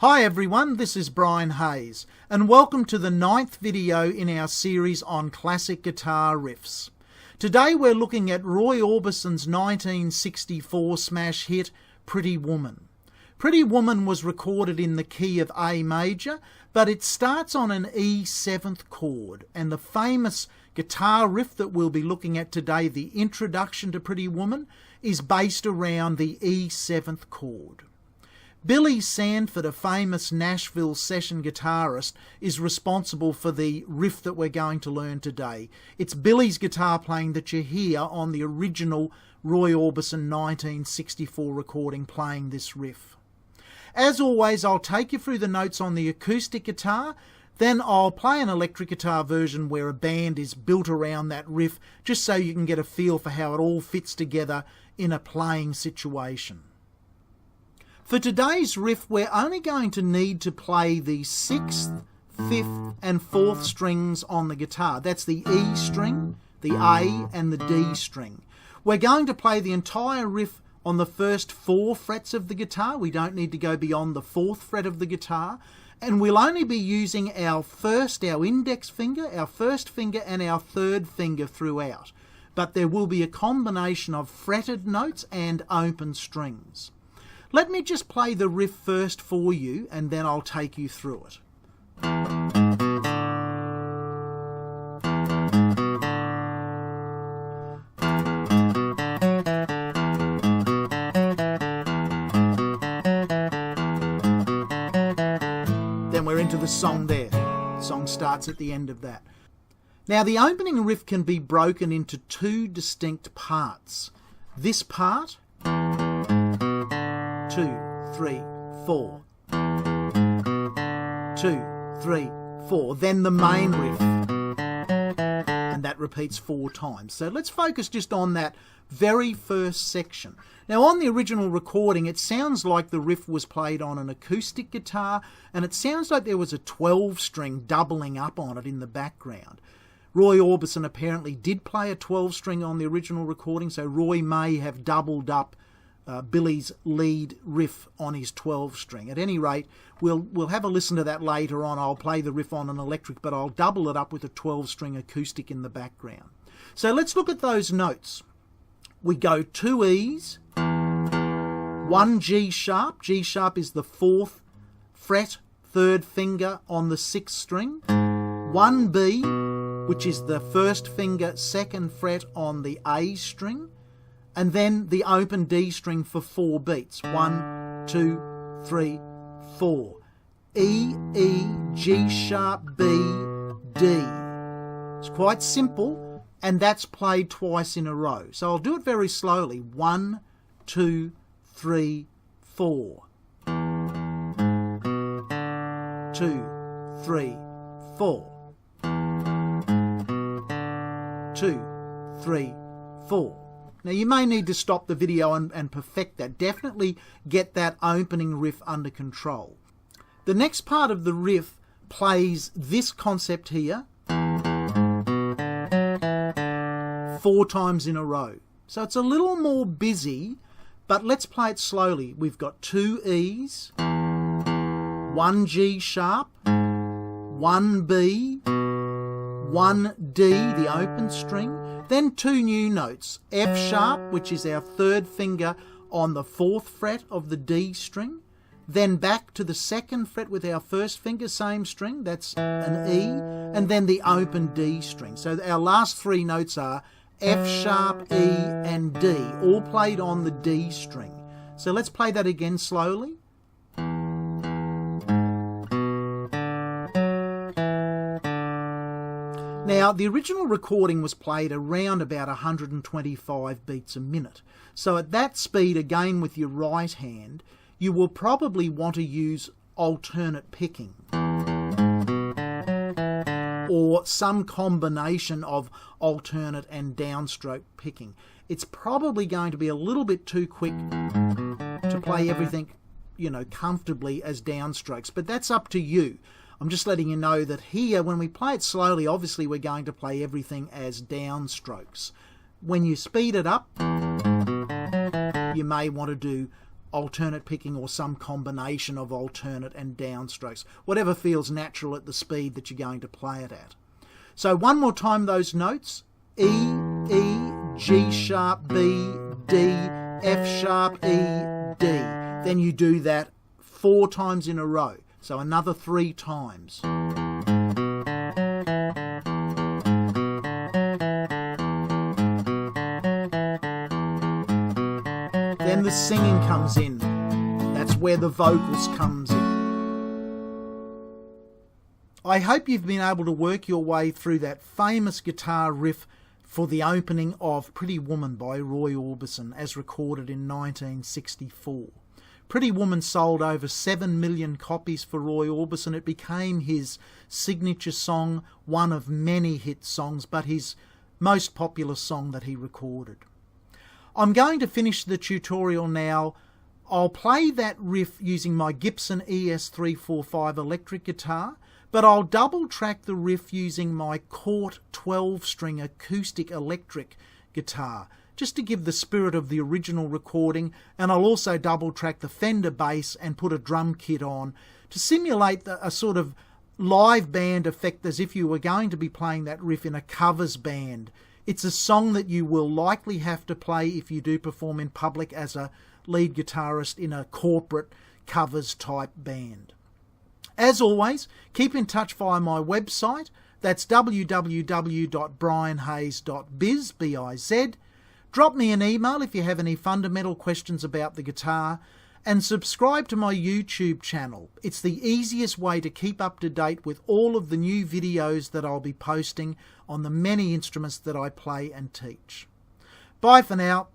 Hi everyone, this is Brian Hayes, and welcome to the 9th video in our series on classic guitar riffs. Today we're looking at Roy Orbison's 1964 smash hit, Pretty Woman. Pretty Woman was recorded in the key of A major, but it starts on an E 7th chord, and the famous guitar riff that we'll be looking at today, the introduction to Pretty Woman, is based around the E 7th chord. Billy Sanford, a famous Nashville session guitarist, is responsible for the riff that we're going to learn today. It's Billy's guitar playing that you hear on the original Roy Orbison 1964 recording playing this riff. As always, I'll take you through the notes on the acoustic guitar, then I'll play an electric guitar version where a band is built around that riff, just so you can get a feel for how it all fits together in a playing situation. For today's riff, we're only going to need to play the 6th, 5th and 4th strings on the guitar. That's the E string, the A and the D string. We're going to play the entire riff on the first 4 frets of the guitar. We don't need to go beyond the 4th fret of the guitar. And we'll only be using our index finger, our first finger and our 3rd finger throughout. But there will be a combination of fretted notes and open strings. Let me just play the riff first for you, and then I'll take you through it. Then we're into the song there. The song starts at the end of that. Now, the opening riff can be broken into 2 distinct parts. This part, 2, 3, 4. 2, 3, 4. Then the main riff. And that repeats 4 times. So let's focus just on that very first section. Now, on the original recording, it sounds like the riff was played on an acoustic guitar, and it sounds like there was a 12-string doubling up on it in the background. Roy Orbison apparently did play a 12-string on the original recording, so Roy may have doubled up Billy's lead riff on his 12-string. At any rate, we'll have a listen to that later on. I'll play the riff on an electric, but I'll double it up with a 12-string acoustic in the background. So let's look at those notes. We go 2 E's, 1 G sharp. G sharp is the 4th fret, 3rd finger on the 6th string. 1 B, which is the 1st finger, 2nd fret on the A string. And then the open D string for 4 beats. 1, 2, 3, 4. E, E, G sharp, B, D. It's quite simple, and that's played twice in a row. So I'll do it very slowly. 1, 2, 3, 4. 2, 3, 4. 2, 3, 4. Now, you may need to stop the video and perfect that. Definitely get that opening riff under control. The next part of the riff plays this concept here 4 times in a row. So it's a little more busy, but let's play it slowly. We've got 2 E's, 1 G sharp, 1 B, 1 D, the open string, then 2 new notes, F sharp, which is our 3rd finger on the 4th fret of the D string, then back to the 2nd fret with our 1st finger, same string, that's an E, and then the open D string. So our last 3 notes are F sharp, E and D, all played on the D string. So let's play that again slowly. Now, the original recording was played around about 125 beats a minute. So at that speed, again with your right hand, you will probably want to use alternate picking or some combination of alternate and downstroke picking. It's probably going to be a little bit too quick to play everything, comfortably as downstrokes, but that's up to you. I'm just letting you know that here, when we play it slowly, obviously we're going to play everything as downstrokes. When you speed it up, you may want to do alternate picking or some combination of alternate and downstrokes, whatever feels natural at the speed that you're going to play it at. So one more time those notes: E, E, G sharp, B, D, F sharp, E, D. Then you do that 4 times in a row, so another 3 times. Then the singing comes in. That's where the vocals comes in. I hope you've been able to work your way through that famous guitar riff for the opening of Pretty Woman by Roy Orbison, as recorded in 1964. Pretty Woman sold over 7 million copies for Roy Orbison. It became his signature song, one of many hit songs, but his most popular song that he recorded. I'm going to finish the tutorial now. I'll play that riff using my Gibson ES345 electric guitar, but I'll double track the riff using my Cort 12-string acoustic electric guitar, just to give the spirit of the original recording, and I'll also double track the Fender bass and put a drum kit on to simulate a sort of live band effect, as if you were going to be playing that riff in a covers band. It's a song that you will likely have to play if you do perform in public as a lead guitarist in a corporate covers type band. As always, keep in touch via my website. That's www.brianhayes.biz, B-I-Z. Drop me an email if you have any fundamental questions about the guitar, and subscribe to my YouTube channel. It's the easiest way to keep up to date with all of the new videos that I'll be posting on the many instruments that I play and teach. Bye for now.